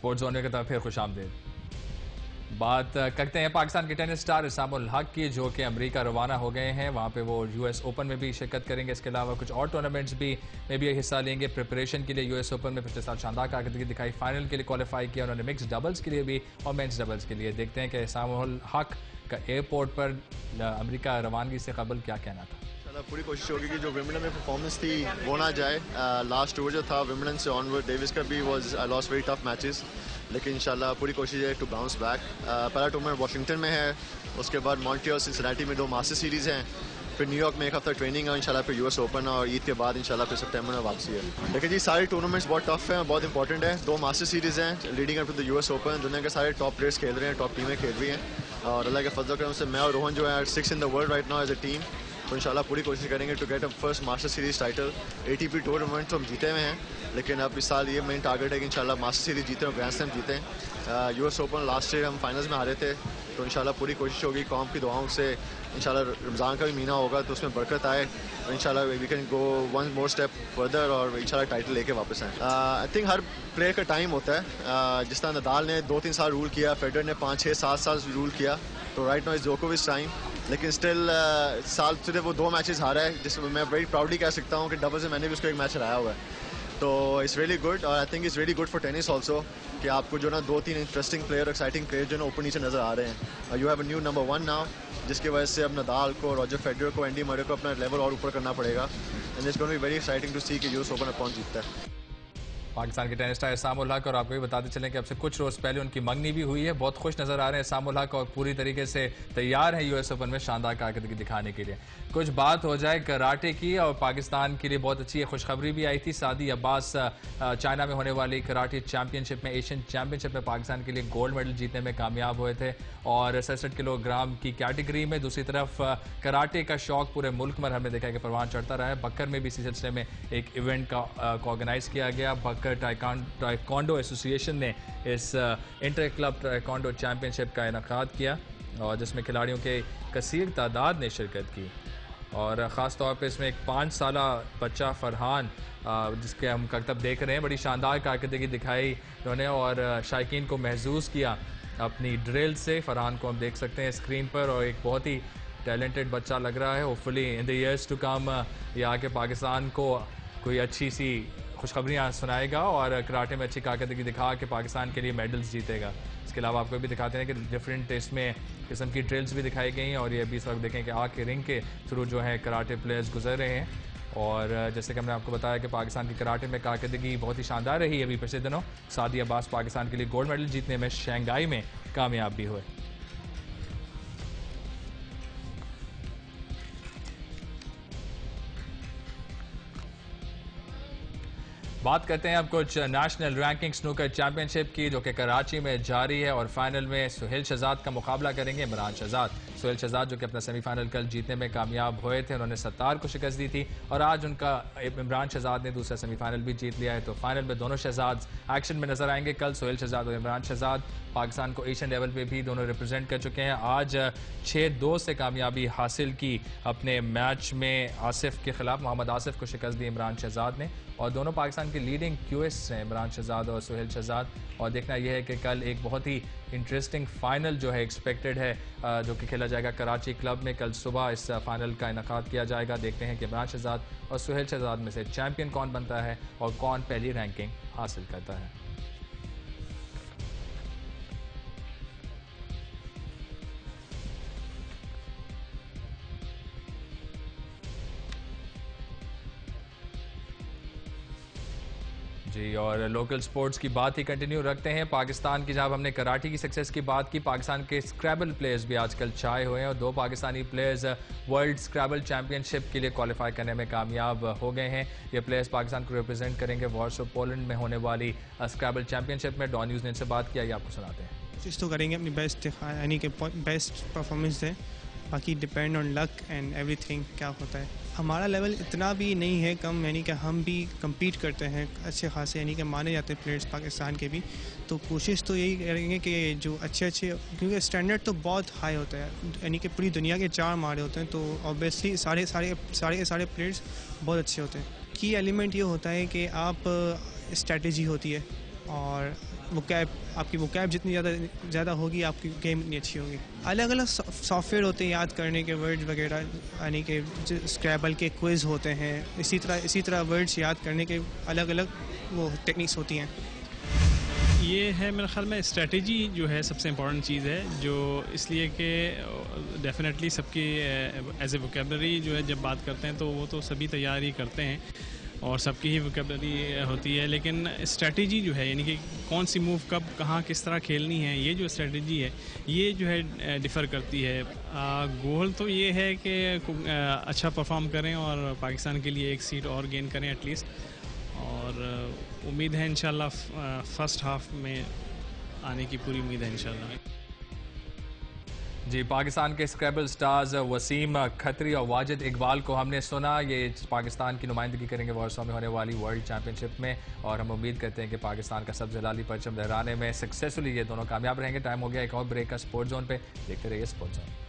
Sports zone की तरफ फिर खुश आमदीद। बात करते हैं पाकिस्तान के टेनिस स्टार इसामुल हक की, जो कि अमेरिका रवाना हो गए हैं। वहां पे वो यूएस ओपन में भी शिरकत करेंगे। इसके अलावा कुछ और टूर्नामेंट्स भी में भी हिस्सा लेंगे। प्रिपरेशन के लिए यूएस ओपन में पिछले साल शानदार कारकर्दगी दिखाई, फाइनल के लिए क्वालिफाई किया उन्होंने, मिक्स डबल्स के लिए भी और मेंस डबल्स के लिए। देखते हैं कि इसामुल हक का एयरपोर्ट पर अमेरिका रवानगी से कबल क्या कहना था। पूरी कोशिश होगी कि जो विंबलडन में परफॉर्मेंस थी वो ना जाए। लास्ट टूर जो था विंबलडन से ऑनवर्ड, डेविस का भी was I lost very tough matches, लेकिन इंशाल्लाह पूरी कोशिश है टू बाउंस बैक। पहला टूर्नामेंट वाशिंगटन में है, उसके बाद मॉन्ट्रियल सिंसिनाटी में 2 मास्टर सीरीज़ हैं, फिर न्यूयॉर्क में 1 हफ्ता ट्रेनिंग है इंशाल्लाह, फिर यूएस ओपन और ईद के बाद इंशाल्लाह फिर सितंबर में वापसी है। देखिए जी, सारे टूर्नामेंट्स बहुत टफ हैं, बहुत इंपॉर्टेंट है। 2 मास्टर सीरीज़ हैं leading up to the US open. दुनिया के सारे टॉप प्लेयर्स खेल रहे हैं, टॉप टीमें खेल रही हैं, और अल्लाह के फजल करम से मैं और रोहन जो है 6 in the world right now as a team. तो इंशाल्लाह पूरी कोशिश करेंगे to get a first master series title. ATP tournament तो हम जीते हुए हैं, लेकिन अब इस साल ये मेन टारगेट है कि इंशाल्लाह मास्टर सीरीज जीतें और ग्रैंड स्लैम जीतें। यूएस ओपन लास्ट ईयर हम फाइनल्स में हारे थे, तो इंशाल्लाह पूरी कोशिश होगी कौम की दुआओं से। इंशाल्लाह रमज़ान का भी महीना होगा तो उसमें बरकत आए, और इंशाल्लाह we can go one more step further और इंशाल्लाह टाइटल लेके वापस आए। आई थिंक हर प्लेयर का टाइम होता है। जिस तरह नदाल ने 2-3 साल रूल किया, फेडरर ने 5-6-7 साल रूल किया, तो राइट नाउ इज जोकोविच टाइम। लेकिन स्टिल साल सिर्फ वो 2 मैचेस हारा है, जिसमें मैं वेरी प्राउडली कह सकता हूँ कि डबल से मैंने भी उसको 1 मैच हराया हुआ है। तो इट्स रियली गुड, और I think it's really good for tennis also कि आपको जो ना 2-3 इंटरेस्टिंग प्लेयर, एक्साइटिंग प्लेयर जो ना ऊपर नीचे नजर आ रहे हैं। You have a new number 1 now, जिसकी वजह से अब नदाल को, रॉजर फेडरर को, एंडी मरे को अपना लेवल और ऊपर करना पड़ेगा। And it's going to be very exciting to see कि यूएस ओपन कौन जीतता है। पाकिस्तान के टेनिस स्टार इसामुल हक, और आपको भी बताते चलें कि अब से कुछ रोज़ पहले उनकी मंगनी भी हुई है। बहुत खुश नजर आ रहे हैं इसामुल हक और पूरी तरीके से तैयार है यूएस ओपन में शानदार कारकर्दगी दिखाने के लिए। कुछ बात हो जाए कराटे की, और पाकिस्तान के लिए बहुत अच्छी खुशखबरी भी आई थी। सादी अब्बास चाइना में होने वाली कराटे चैंपियनशिप में, एशियन चैंपियनशिप में पाकिस्तान के लिए गोल्ड मेडल जीतने में कामयाब हुए थे, और 67 किलोग्राम की कैटेगरी में। दूसरी तरफ कराटे का शौक पूरे मुल्क में हमने देखा है कि परवान चढ़ता रहा है। बक्कर में भी इसी सिलसिले में एक इवेंट का ऑर्गेनाइज किया गया। बक्कर टाइकोंडो एसोसिएशन ने इस इंटर क्लब टाइकोंडो चैंपियनशिप का इनेकाद किया, और जिसमें खिलाड़ियों के कसीर तादाद ने शिरकत की। और ख़ास तौर पे इसमें एक 5 साला बच्चा फरहान, जिसके हम करतब देख रहे हैं, बड़ी शानदार कारकर्दगी दिखाई उन्होंने और शायकीन को महसूस किया अपनी ड्रिल से। फरहान को हम देख सकते हैं स्क्रीन पर, और एक बहुत ही टैलेंटेड बच्चा लग रहा है। Hopefully in the years to come ये आके पाकिस्तान को कोई अच्छी सी खुशखबरियाँ सुनाएगा और कराटे में अच्छी कारकर्दगी दिखा के पाकिस्तान के लिए मेडल्स जीतेगा। इसके अलावा आपको भी दिखाते हैं कि डिफरेंट इसमें किस्म की ड्रिल्स भी दिखाई गई हैं, और ये भी इस वक्त देखें कि आग के रिंग के थ्रू जो है कराटे प्लेयर्स गुजर रहे हैं। और जैसे कि हमने आपको बताया कि पाकिस्तान की कराटे में कारकर्दगी बहुत ही शानदार रही अभी पिछले दिनों। सादी अब्बास पाकिस्तान के लिए गोल्ड मेडल जीतने में शंघाई में कामयाब भी हुए। बात करते हैं अब कुछ नेशनल रैंकिंग स्नूकर चैंपियनशिप की, जो कि कराची में जारी है, और फाइनल में सुहेल शहजाद का मुकाबला करेंगे इमरान शहजाद। सुहेल शहजाद जो कि अपना सेमीफाइनल कल जीतने में कामयाब हुए थे, उन्होंने 70 को शिकस्त दी थी, और आज उनका इमरान शहजाद ने दूसरा सेमीफाइनल भी जीत लिया है। तो फाइनल में दोनों शहजाद एक्शन में नजर आएंगे कल। सुहेल शहजाद और इमरान शहजाद पाकिस्तान को एशियन लेवल पे भी दोनों रिप्रेजेंट कर चुके हैं। आज 6-2 से कामयाबी हासिल की अपने मैच में आसिफ के खिलाफ। मोहम्मद आसिफ को शिकस्त दी इमरान शहजाद ने, और दोनों पाकिस्तान के लीडिंग क्यूएस हैं इमरान शहजाद और सुहेल शहजाद। और देखना यह है कि कल एक बहुत ही इंटरेस्टिंग फाइनल जो है एक्सपेक्टेड है, जो कि खेला जाएगा कराची क्लब में। कल सुबह इस फाइनल का इनेकाद किया जाएगा। देखते हैं कि इमरान शहजाद और सुहेल शहजाद में से चैंपियन कौन बनता है और कौन पहली रैंकिंग हासिल करता है। जी, और लोकल स्पोर्ट्स की बात ही कंटिन्यू रखते हैं। पाकिस्तान की जब हमने कराटे की सक्सेस की बात की, पाकिस्तान के स्क्रैबल प्लेयर्स भी आजकल छाए हुए हैं, और 2 पाकिस्तानी प्लेयर्स वर्ल्ड स्क्रैबल चैंपियनशिप के लिए क्वालिफाई करने में कामयाब हो गए हैं। ये प्लेयर्स पाकिस्तान को रिप्रेजेंट करेंगे वॉर्सो पोलैंड में होने वाली स्क्रैबल चैंपियनशिप में। डॉन न्यूज़ ने इनसे बात किया, ये आपको सुनाते हैं। कोशिश तो करेंगे अपनी बेस्ट, यानी कि बेस्ट परफॉर्मेंस दें, बाकी depend on luck and everything क्या होता है। हमारा लेवल इतना भी नहीं है कम, यानी कि हम भी compete करते हैं अच्छे खासे, यानी कि माने जाते हैं प्लेयर्स पाकिस्तान के भी। तो कोशिश तो यही करेंगे कि जो अच्छे क्योंकि स्टैंडर्ड तो बहुत हाई होता है, यानी कि पूरी दुनिया के 4 मारे होते हैं, तो ऑब्वियसली सारे प्लेयर्स बहुत अच्छे होते हैं। की एलिमेंट ये होता है कि आप स्ट्रैटेजी होती है, और वोकैब आपकी वोकैब जितनी ज़्यादा होगी आपकी गेम उतनी अच्छी होगी। अलग अलग सॉफ्टवेयर होते हैं याद करने के, वर्ड्स वगैरह, यानी कि स्क्रैबल के क्विज़ होते हैं, इसी तरह वर्ड्स याद करने के अलग अलग वो टेक्निक्स होती हैं। ये है मेरे ख्याल में स्ट्रेटजी जो है सबसे इम्पॉर्टेंट चीज़ है, जो इसलिए कि डेफिनेटली सबकी एज ए वोकेबलरी जो है जब बात करते हैं तो वो तो सभी तैयार ही करते हैं और सबकी ही वोकेबलरी होती है, लेकिन स्ट्रेटजी जो है यानी कि कौन सी मूव कब कहाँ किस तरह खेलनी है, ये जो स्ट्रेटजी है ये जो है डिफ़र करती है। गोल तो ये है कि अच्छा परफॉर्म करें और पाकिस्तान के लिए एक सीट और गेन करें एटलीस्ट, और उम्मीद है इंशाल्लाह फर्स्ट हाफ में आने की पूरी उम्मीद है इंशाल्लाह। जी, पाकिस्तान के स्क्रैबल स्टार्स वसीम खत्री और वाजिद इकबाल को हमने सुना, ये पाकिस्तान की नुमाइंदगी करेंगे वारसो में होने वाली वर्ल्ड चैंपियनशिप में, और हम उम्मीद करते हैं कि पाकिस्तान का सब्ज़ लाली परचम लहराने में सक्सेसफुली ये दोनों कामयाब रहेंगे। टाइम हो गया एक और ब्रेक का स्पोर्ट्स जोन पे, देखते रहिए स्पोर्ट्स जोन।